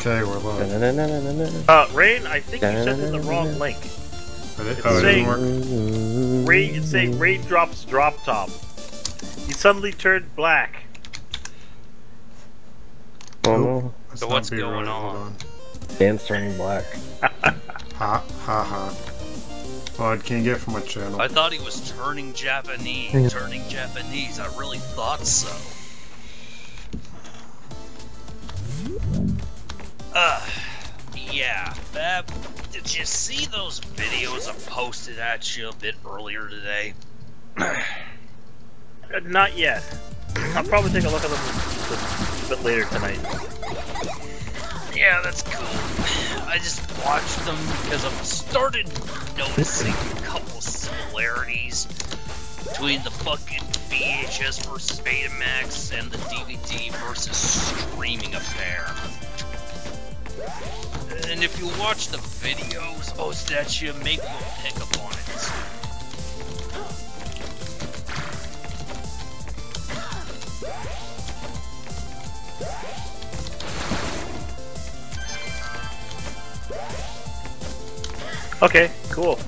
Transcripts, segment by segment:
Okay, we're live. Rain, I think you sent in the wrong link. It didn't work. It's saying Raindrops Drop Top. You suddenly turned black. Oh no. So what's going on? Dan's turning black. Ha ha ha. What can you get from my channel? I thought he was turning Japanese. I really thought so. Yeah. Did you see those videos I posted at you a bit earlier today? Not yet. I'll probably take a look at them a bit later tonight. Yeah, that's cool. I just watched them because I've started noticing a couple similarities between the fucking VHS versus Betamax and the DVD versus streaming affair. And if you watch the videos posted at you, maybe you'll pick up on it. Okay, cool.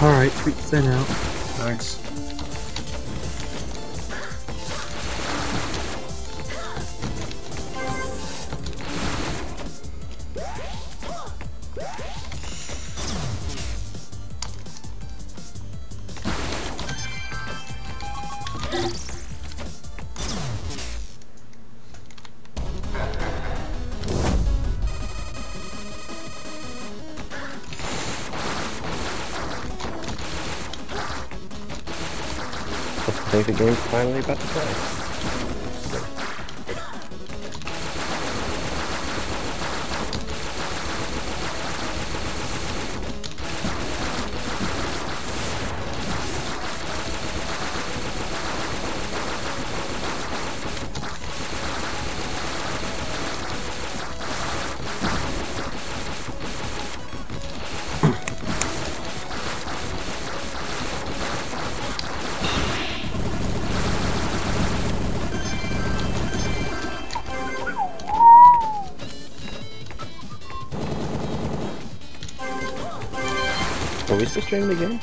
Alright, tweet sent out. Thanks. I think the game's finally about to play. Are we still streaming the game?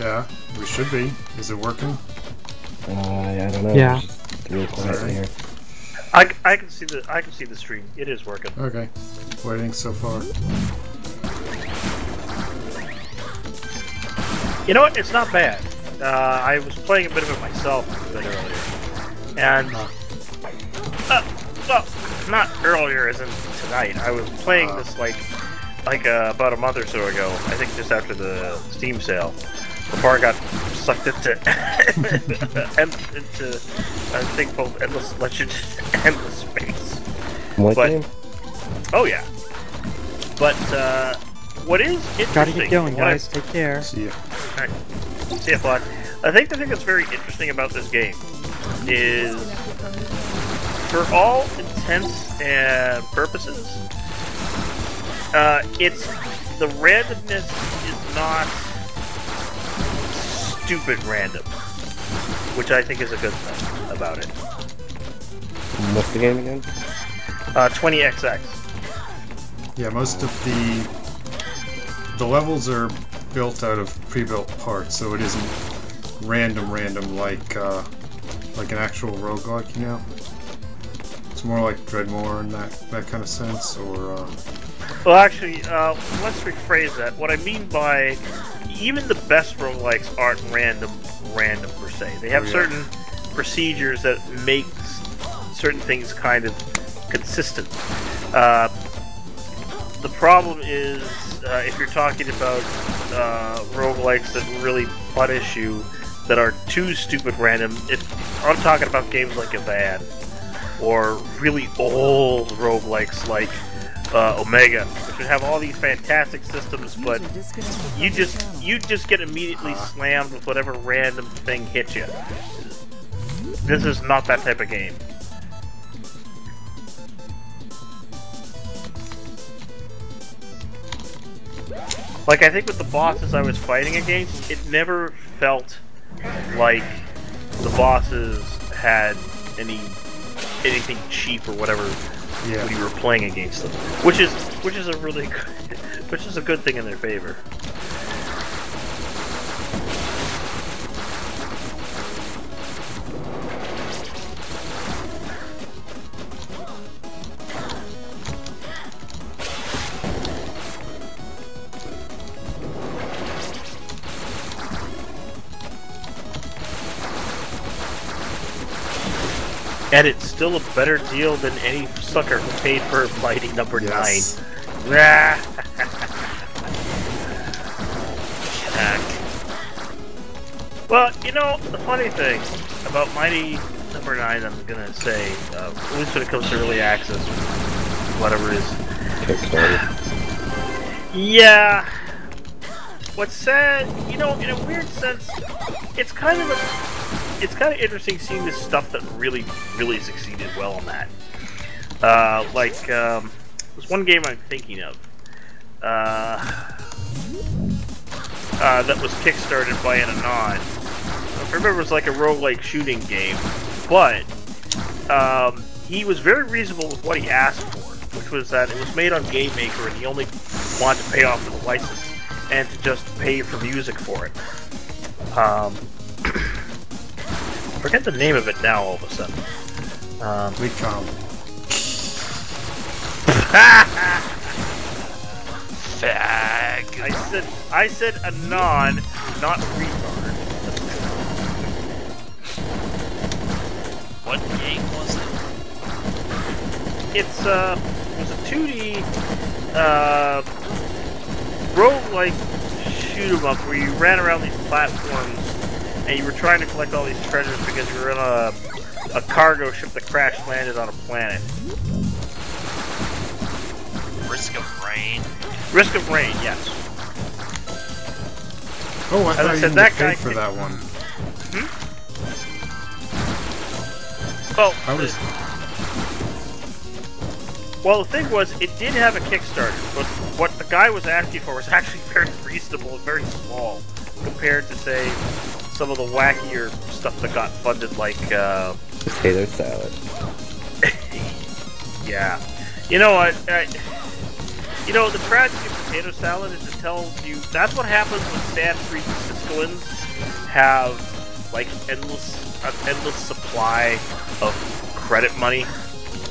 Yeah, we should be. Is it working? Yeah, I don't know. Yeah. It's just real quiet in here. I can see the stream. It is working. Okay. Waiting so far. You know what? It's not bad. I was playing a bit of it myself a bit earlier, and well, not earlier as in tonight. I was playing this like about a month or so ago. I think just after the Steam sale, before I got sucked into into a thing called Endless Legend, Endless Space. What game? Oh yeah. But what is interesting? Gotta get going, guys. Take care. See ya. Alright. See ya, Flock. I think the thing that's very interesting about this game is, for all intents and purposes, the randomness is not stupid random, which I think is a good thing about it. What's the game again? 20XX. Yeah, most of the levels are built out of pre-built parts, so it isn't random like like an actual roguelike, you know? It's more like Dreadmore in that kind of sense, or Well, actually, let's rephrase that. What I mean by even the best roguelikes aren't random per se. They have certain procedures that make certain things kind of consistent. The problem is if you're talking about roguelikes that really punish you, that are too stupid random. If I'm talking about games like Evan, or really old roguelikes like Omega, which would have all these fantastic systems, but you just get immediately slammed with whatever random thing hits you. This is not that type of game. Like, I think with the bosses I was fighting against, it never felt like the bosses had anything cheap or whatever when you were playing against them, which is a really good, which is a good thing in their favor. And it's still a better deal than any sucker who paid for Mighty number 9. Well, you know, the funny thing about Mighty number 9, I'm gonna say, at least when it comes to early access, whatever it is. Kickstarter. Yeah. What's sad, you know, in a weird sense, it's kind of interesting seeing this stuff that really succeeded well on that. There's one game I'm thinking of that was kickstarted by an Anon. I remember it was like a roguelike shooting game, but he was very reasonable with what he asked for, which was that it was made on Game Maker and he only wanted to pay off for the license and to just pay for music for it. I forget the name of it now all of a sudden. Recom. Fag. I said Anon, not retard. What game was it? It was a 2D roguelike shoot 'em up where you ran around these platforms and you were trying to collect all these treasures because you were in a cargo ship that crash landed on a planet. Risk of Rain. Risk of Rain, yes. Oh, I thought you said, that guy paid for that one. Well, well, the thing was, it did have a Kickstarter, but what the guy was asking for was actually very reasonable and very small compared to, say, some of the wackier stuff that got funded, like, Potato salad. yeah. You know what? You know, the tragedy of potato salad is it tells you that's what happens when San Franciscoans have, like, an endless supply of credit money,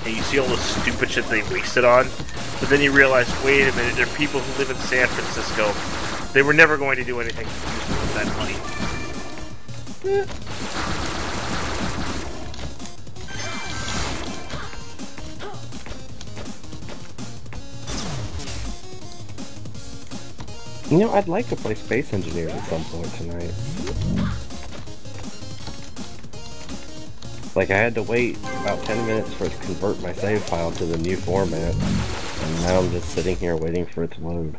and you see all the stupid shit they wasted on, but then you realize, wait a minute, there are people who live in San Francisco. They were never going to do anything useful with that money. You know, I'd like to play Space Engineers at some point tonight. Like, I had to wait about 10 minutes for it to convert my save file to the new format, and now I'm just sitting here waiting for it to load.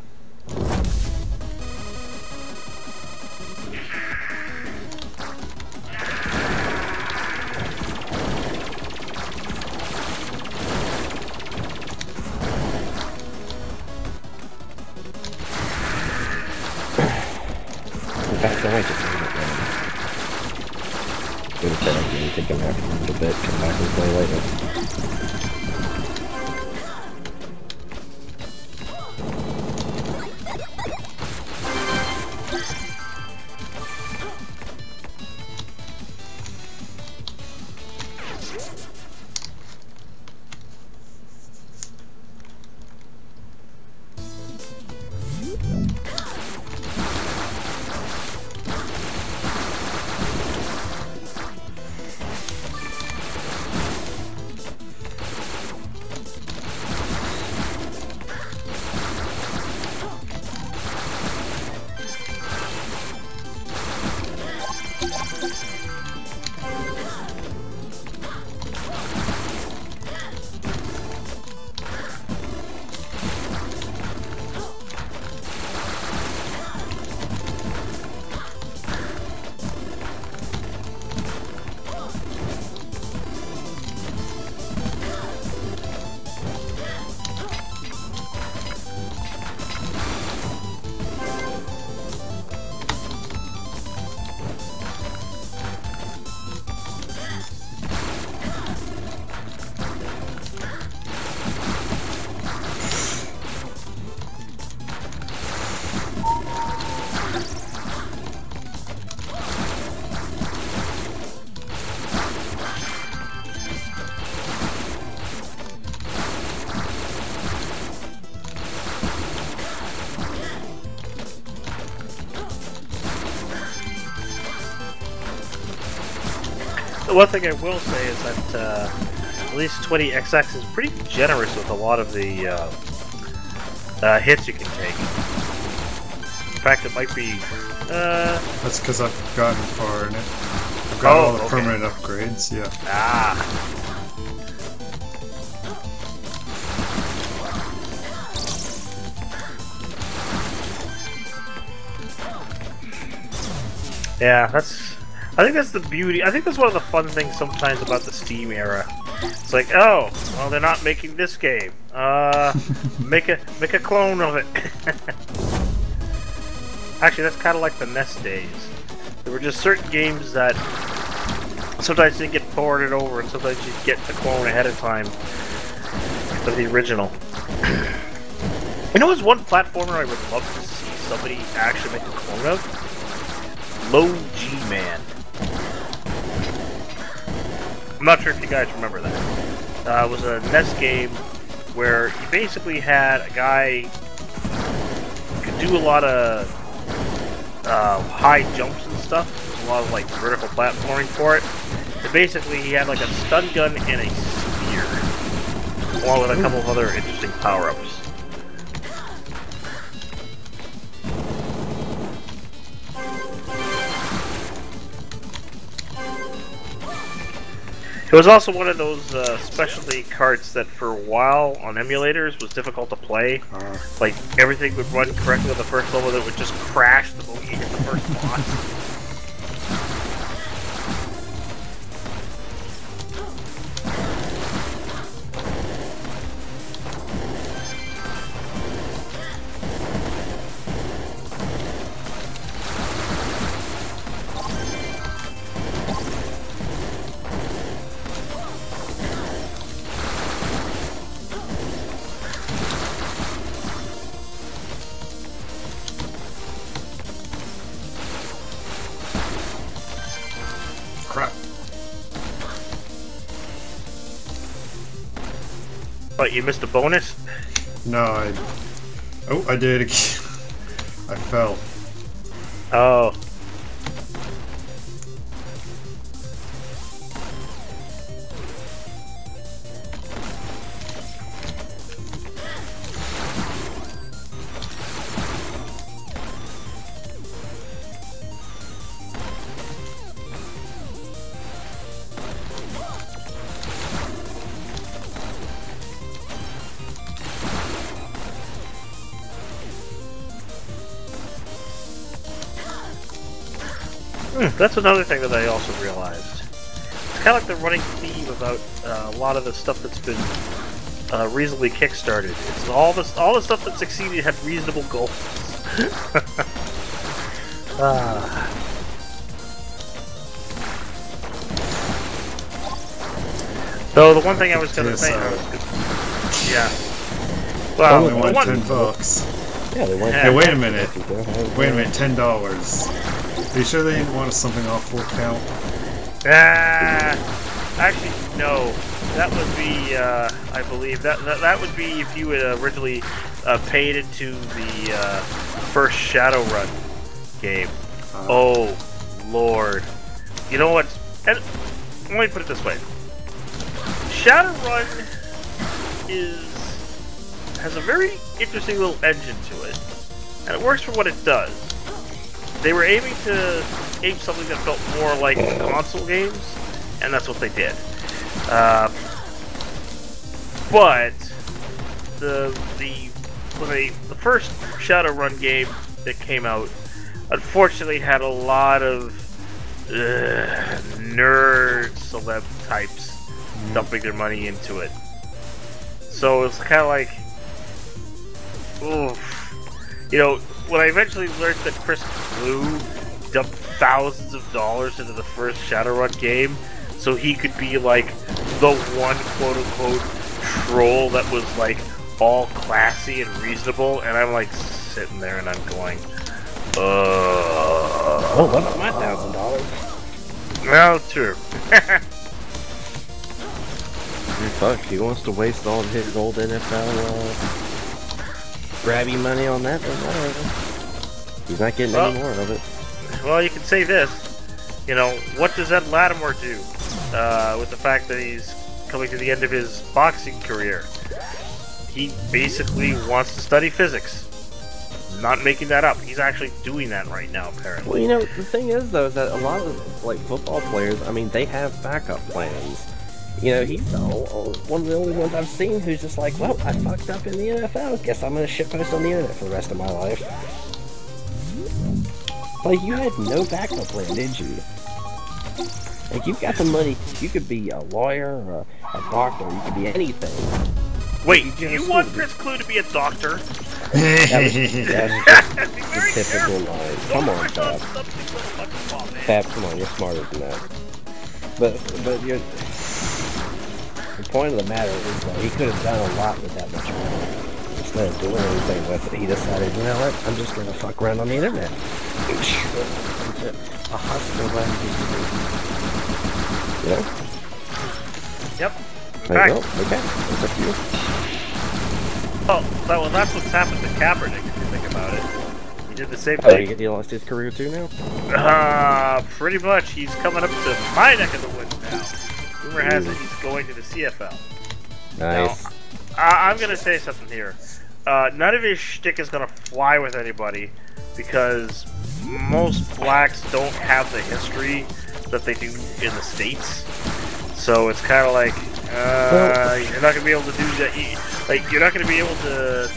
In fact, I might just leave it now. Go to bed and take a nap for a little bit, come back and play later. The one thing I will say is that at least 20XX is pretty generous with a lot of the hits you can take. In fact, it might be... That's because I've gotten far in it. I've got all the permanent upgrades, yeah. Ah. Yeah, I think that's the beauty. I think that's one of the fun things sometimes about the Steam era. It's like, oh, well, they're not making this game. Make a clone of it. Actually, that's kind of like the NES days. There were just certain games that sometimes didn't get ported over, and sometimes you'd get the clone ahead of time of the original. You know, there's one platformer I would love to see somebody actually make a clone of? Low G-Man. I'm not sure if you guys remember that. It was a NES game where you basically had a guy who could do a lot of high jumps and stuff. There's a lot of like vertical platforming for it. And basically he had like a stun gun and a spear, along with a couple of other interesting power-ups. It was also one of those specialty carts that for a while on emulators was difficult to play. Like, everything would run correctly on the first level, that would just crash the moment you hit the first boss. Crap. But you missed a bonus? No, Oh, I did again. I fell. Oh. That's another thing that I also realized. It's kind of like the running theme about a lot of the stuff that's been reasonably kickstarted. It's all the stuff that succeeded had reasonable goals. So the one thing I was going to say, yeah. Well, Only won $10. Yeah, they went. Hey, wait a minute. Wait a minute, $10. Are you sure they didn't want something off full count? Actually, no. That would be, I believe, that would be if you had originally paid into the first Shadowrun game. Oh, Lord. You know what? And, let me put it this way. Shadowrun has a very interesting little engine to it, and it works for what it does. They were aiming to game something that felt more like console games, and that's what they did. But the first Shadowrun game that came out, unfortunately, had a lot of nerd celeb types dumping their money into it. So it's kind of like, oof. You know, when I eventually learned that Chris Blue dumped thousands of dollars into the first Shadowrun game, so he could be like the one quote-unquote troll that was like all classy and reasonable, and I'm like sitting there and I'm going, Oh, what about my $1,000? well, true. Fuck, he wants to waste all of his old NFL grabby money on that, then whatever. He's not getting any more of it. Well, you can say this. You know, what does Ed Lattimore do with the fact that he's coming to the end of his boxing career? He basically wants to study physics. Not making that up. He's actually doing that right now, apparently. Well, you know, the thing is, though, is that a lot of, like, football players, I mean, they have backup plans. You know, he's one of the only ones I've seen who's just like, well, I fucked up in the NFL. Guess I'm gonna shitpost on the internet for the rest of my life. Like, you had no backup plan, did you? Like, you've got the money. You could be a lawyer or a doctor. You could be anything. Wait, you want Chris Clue to be a doctor? That was just the typical line. Come on, Fab. Fab, come on, you're smarter than that. But you're... The point of the matter is that he could have done a lot with that much money. Instead of doing anything with it, he decided, you know what, I'm just gonna fuck around on the internet. A hustler like he used to be. You know? Yep. There you go. Okay. That's up to you. Oh, well, that's what's happened to Kaepernick, if you think about it. He did the same Oh, thing. he lost his career too now? Pretty much. He's coming up to my neck of the woods now. Rumor has it he's going to the CFL. Nice. Now, I'm going to say something here. None of his shtick is going to fly with anybody because most blacks don't have the history that they do in the States. So it's kind of like, you're not going to be able to do that. You're not going to be able to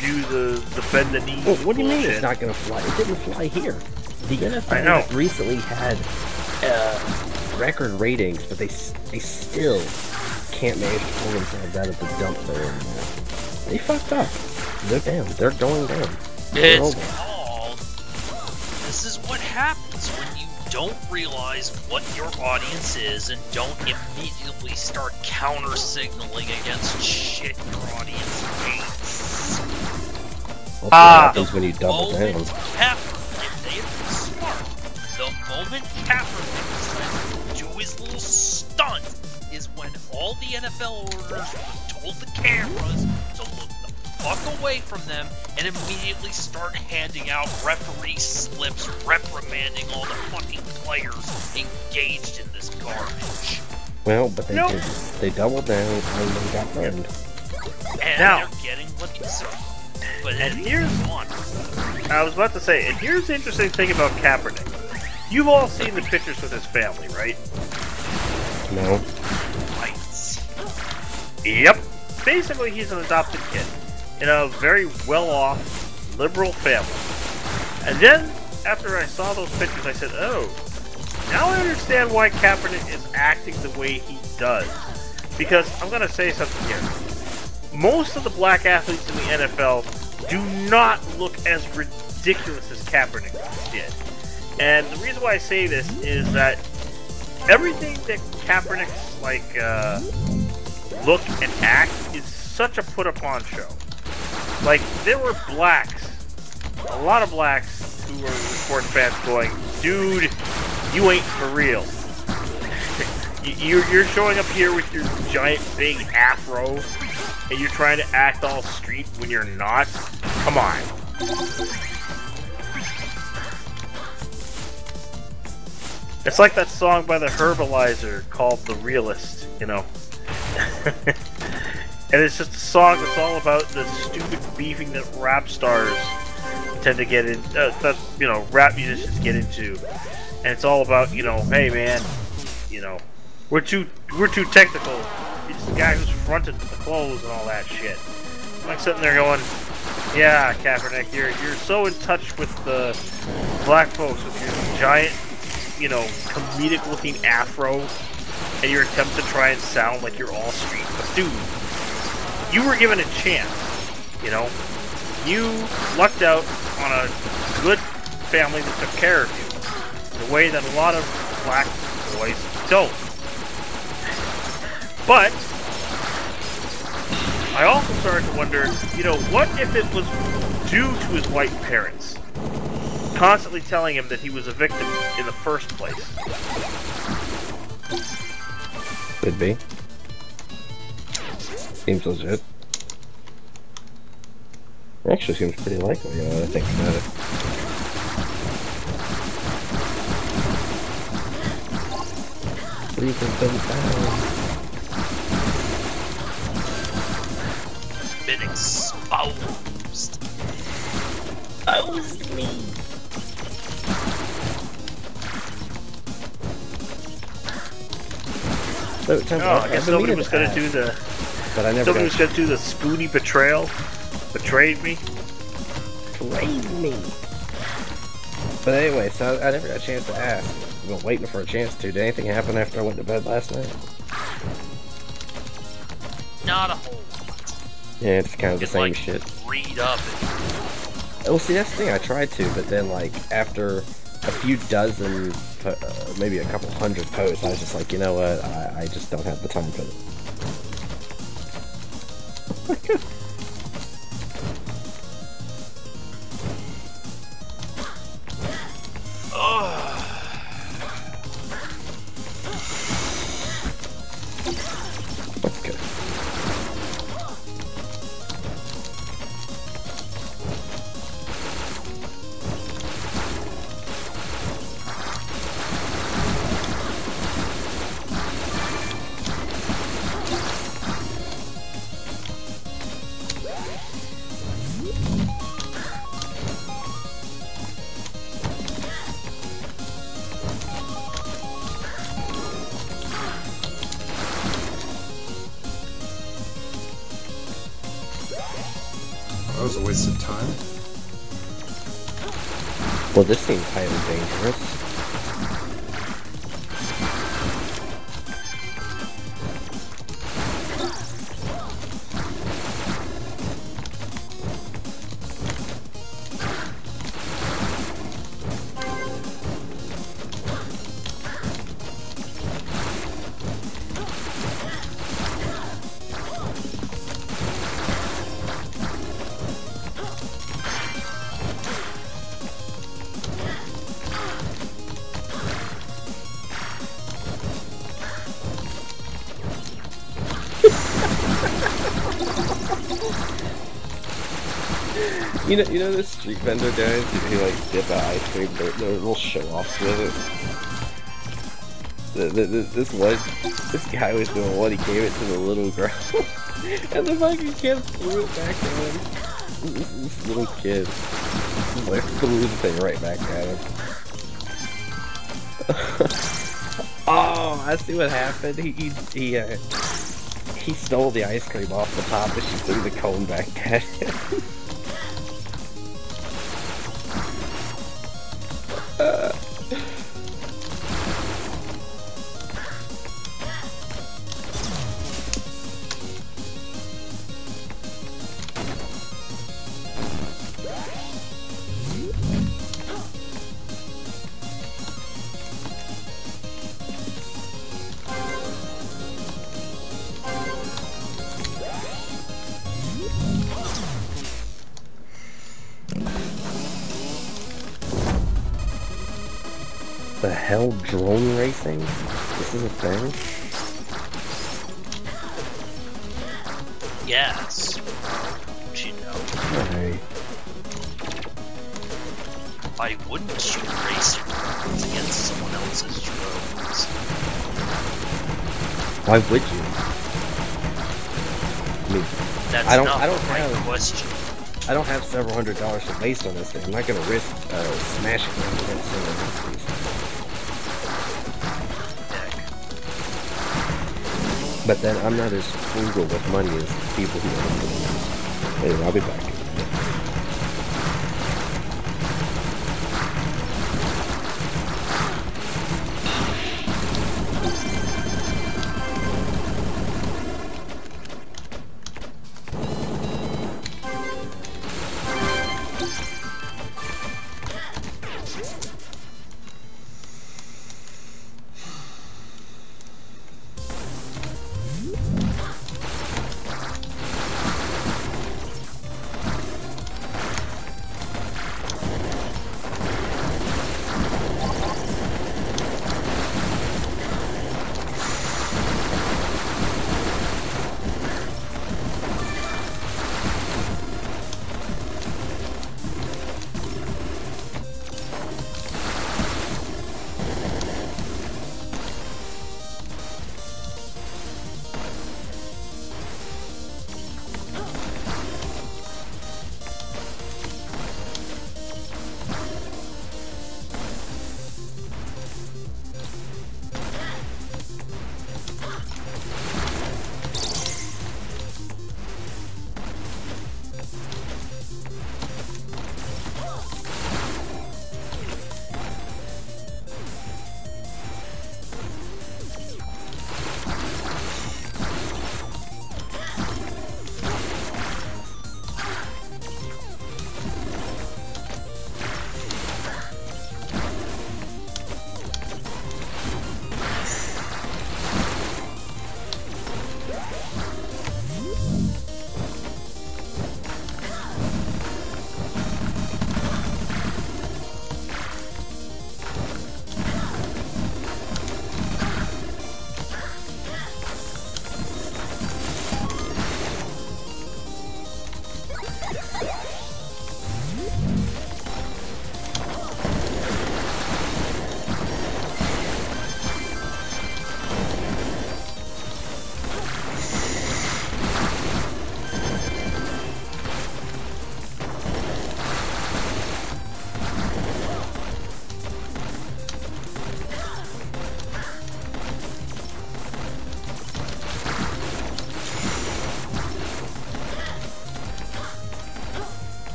do the defend the knee. Well, what do you mean bullshit. it's not going to fly? It didn't fly here. The I know. NFL recently had record ratings, but they still can't manage to pull themselves out of the dump they're in. They fucked up. They're down. They're going down. It's called. This is what happens when you don't realize what your audience is and don't immediately start counter-signaling against shit your audience hates. That's what happens when you double down. If they had been smart, the moment Kaepernick decided to do his little stunt is when all the NFL owners told the cameras to look the fuck away from them and immediately start handing out referee slips reprimanding all the fucking players engaged in this garbage. Well, but they doubled down and they got burned. And Now- they're getting what they deserve. But And here's one. I was about to say, and here's the interesting thing about Kaepernick. You've all seen the pictures with his family, right? No. Rights. Yep. Basically, he's an adopted kid in a very well-off, liberal family. And then, after I saw those pictures, I said, oh, now I understand why Kaepernick is acting the way he does. Because, I'm going to say something here. Most of the black athletes in the NFL do not look as ridiculous as Kaepernick did. And the reason why I say this is that everything that Kaepernick's, look and act is such a put-upon show. Like, there were blacks, a lot of blacks, who were sports fans going, dude, you ain't for real. You're showing up here with your giant big afro, and you're trying to act all street when you're not? Come on. It's like that song by the Herbalizer called The Realist, you know. And it's just a song that's all about the stupid beefing that rap stars tend to get in, rap musicians get into. and it's all about, you know, hey man, you know, we're too technical. He's the guy who's fronted the clothes and all that shit. I'm like sitting there going, yeah, Kaepernick, you're so in touch with the black folks with your giant, you know, comedic-looking afro, and your attempt to try and sound like you're all street. But dude, you were given a chance. You know, you lucked out on a good family that took care of you, the way that a lot of black boys don't. But I also started to wonder, you know, what if it was due to his white parents constantly telling him that he was a victim in the first place? Could be. Seems legit. It actually seems pretty likely, you know, when I think about it. Been exposed. Exposed me. I guess somebody was going to do the. But I never. Somebody was going to do the Spoonie betrayal. Betrayed me. Betrayed me. But anyway, so I never got a chance to ask. I've been waiting for a chance to. Did anything happen after I went to bed last night? Not a whole lot. Yeah, it's kind of the same like, shit. Read up. Oh, see, that's the thing. I tried to, but then, like, after a few dozen, maybe a couple hundred posts, I was just like, you know what? I just don't have the time for it. That was a waste of time. Well, this seems highly dangerous. You know this street vendor guys who like dip out ice cream, they're little show-offs with it. This guy was doing what, he gave it to the little girl, and the fucking kid threw it back at him. This little kid just like threw the thing right back at him. Oh, I see what happened. He stole the ice cream off the top, and she threw the cone back at him. The hell, drone racing? This is a thing? Yes. Don't you know? Hey. Why wouldn't you race your drones against someone else's drones? Why would you? I mean, That's I don't not the right have- question. I don't have several $100s to waste on this thing. I'm not gonna risk smashing it against someone else. But then I'm not as frugal with money as people who are millionaires. Anyway, I'll be back.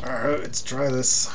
Alright, let's try this.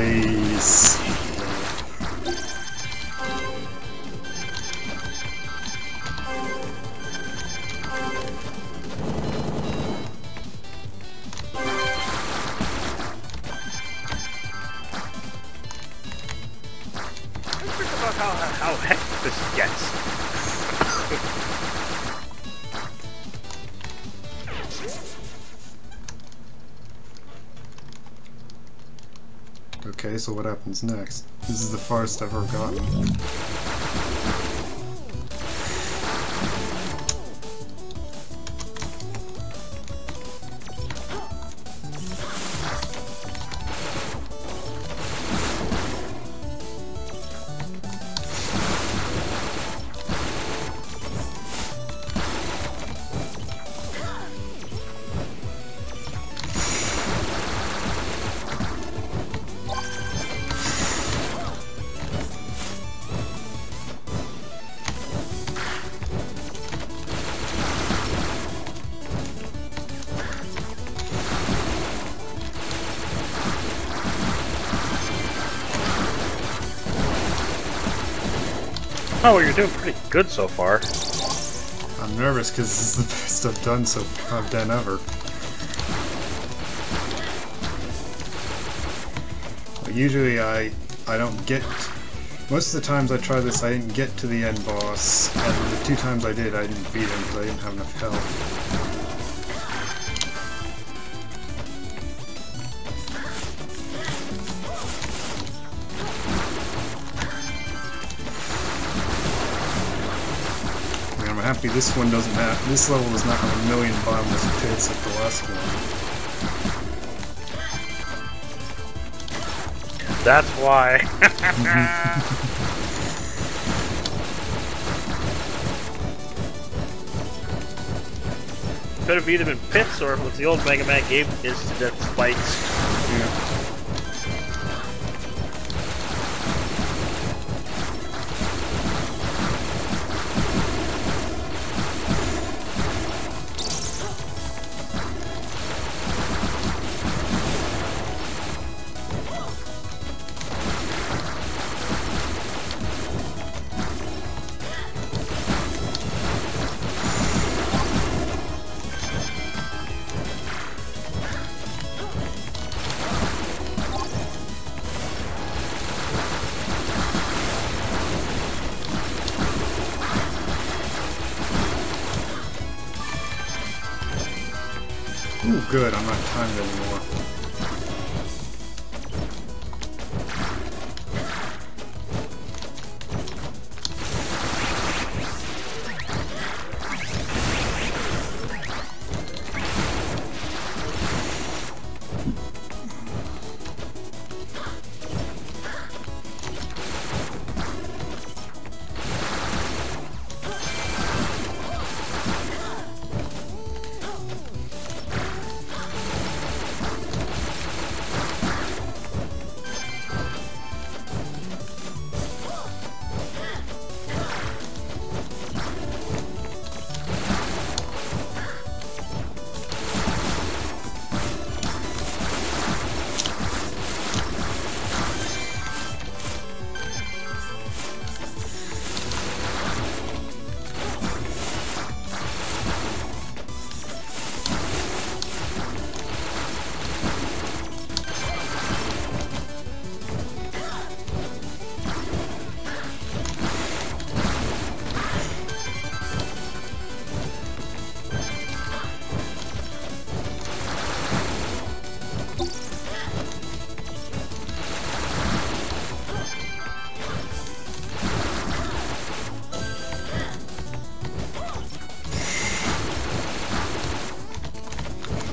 Nice. Think about how hectic this gets. Okay, so what happens next? This is the farthest I've ever gotten. Oh, well, you're doing pretty good so far. I'm nervous because this is the best I've done ever. Well, usually I don't get. Most of the times I try this, I didn't get to the end boss, and the 2 times I did, I didn't beat him because I didn't have enough health. I'm happy this one doesn't have. This level does not have a million bottomless pits like the last one. That's why. Could have either been pits or if it was the old Mega Man game, instant spikes. Yeah. Ooh, good, I'm not timed anymore.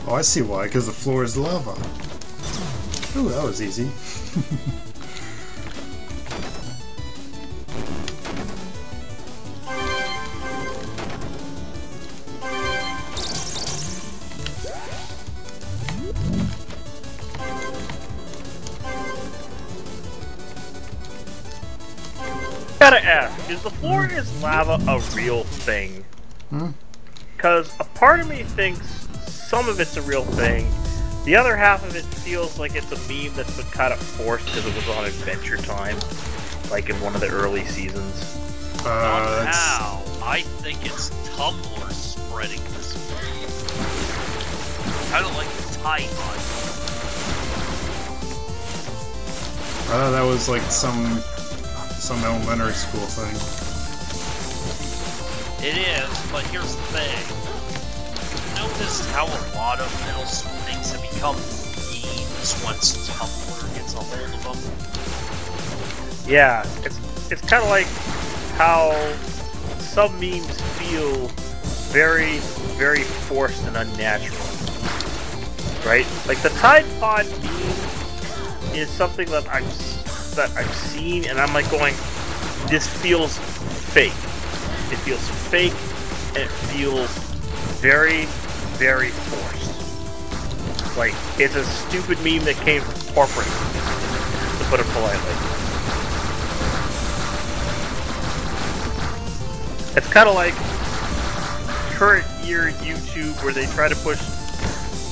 Oh, I see why, because the floor is lava. Ooh, that was easy. Gotta ask, is the floor is lava a real thing? Hmm? Because a part of me thinks some of it's a real thing, The other half of it feels like it's a meme that's been kind of forced because it was on Adventure Time, like in one of the early seasons. Not how. I think it's Tumblr spreading this meme. Kind of like the Tide Pod. That was like some elementary school thing. It is, but here's the thing. Notice how a lot of middle school things have become memes once Tumblr gets a hold of them. Yeah, it's kind of like how some memes feel very, very forced and unnatural, right? Like the Tide Pod meme is something that I've seen, and I'm like going, this feels fake. It feels fake, and it feels very, very forced. Like, it's a stupid meme that came from corporate, to put it politely. It's kind of like current year YouTube where they try to push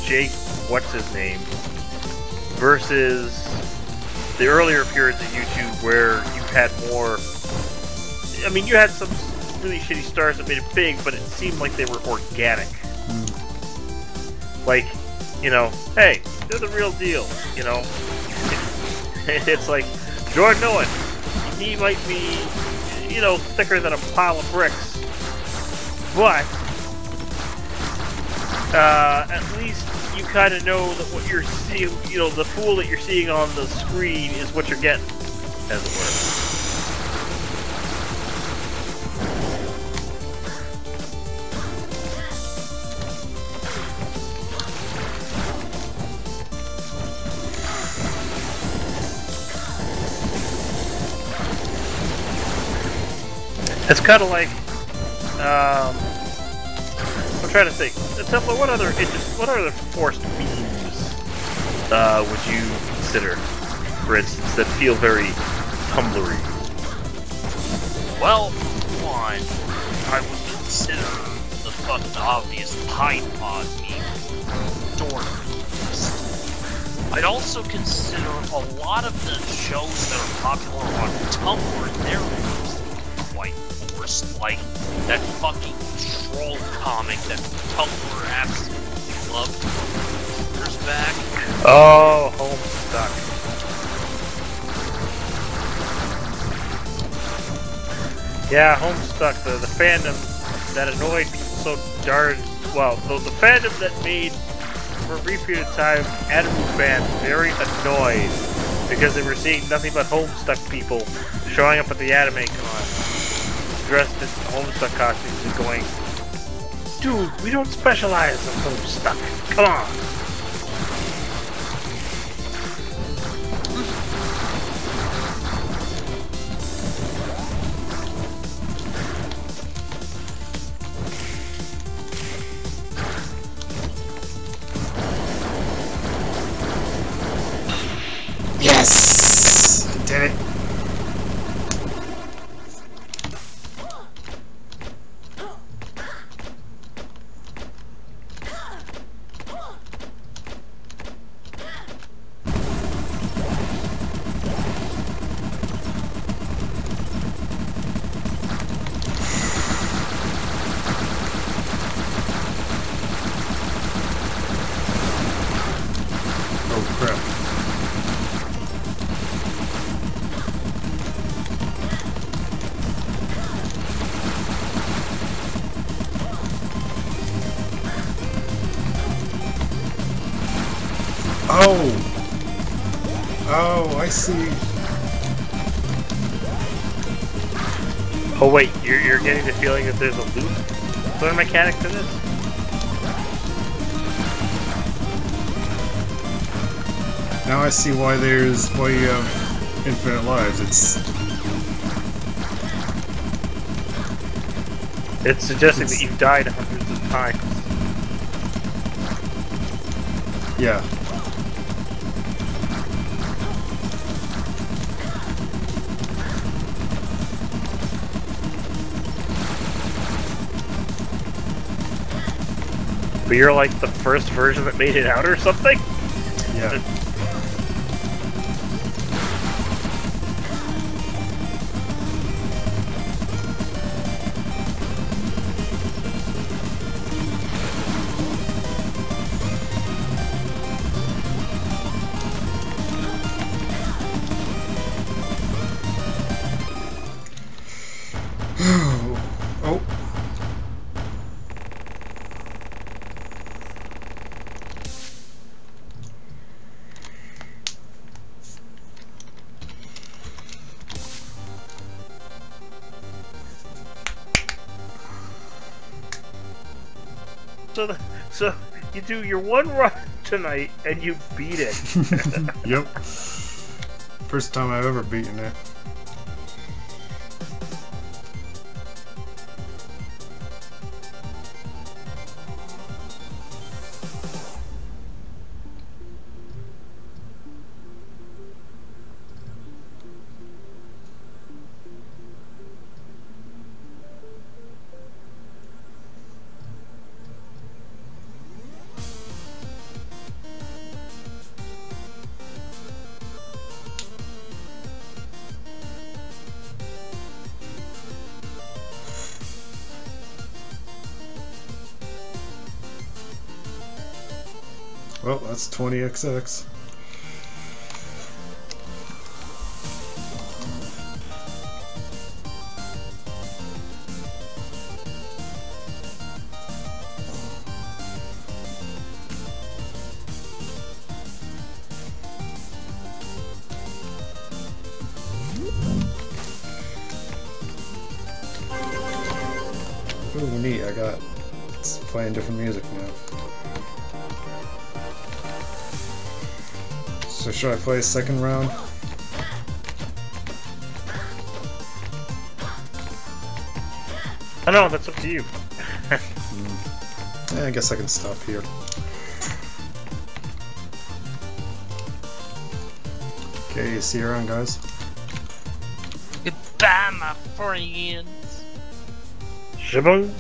Jake, what's his name, versus the earlier periods of YouTube where you had more. I mean, you had some really shitty stars that made it big, but it seemed like they were organic. Like, you know, hey, they're the real deal, you know? It's like, Jordan Owen, he might be, you know, thicker than a pile of bricks, but, at least you kind of know that what you're seeing, you know, the fool that you're seeing on the screen is what you're getting, as it were. It's kind of like, I'm trying to think. What other forced memes would you consider, for instance, that feel very Tumblr-y? Well, one, I would consider the fucking obvious Tide Pod meme, Dork. I'd also consider a lot of the shows that are popular on Tumblr, their memes quite forced, like that fucking troll comic that Tumblr absolutely loved years back. Oh, Homestuck. Yeah, Homestuck, the fandom that annoyed people so darn well. The fandom that made, for a brief period of time, anime fans very annoyed because they were seeing nothing but Homestuck people showing up at the anime con, dressed in Homestuck costumes and going, dude, we don't specialize in Homestuck. Come on. Yes! I did it. Oh crap. Oh, I see. Oh wait, you're getting the feeling that there's a loop sort of mechanic to this? Now I see why you have infinite lives. It's suggesting that you've died hundreds of times. Yeah. But you're like the first version that made it out or something? Yeah. Oh. So you do your one run tonight and you beat it. Yep. First time I've ever beaten it. Well, that's 20XX. Ooh, neat, it's playing different music now. So should I play a second round? I know, that's up to you. Yeah, I guess I can stop here. Okay, see you around, guys. Goodbye, my friends. Shabung.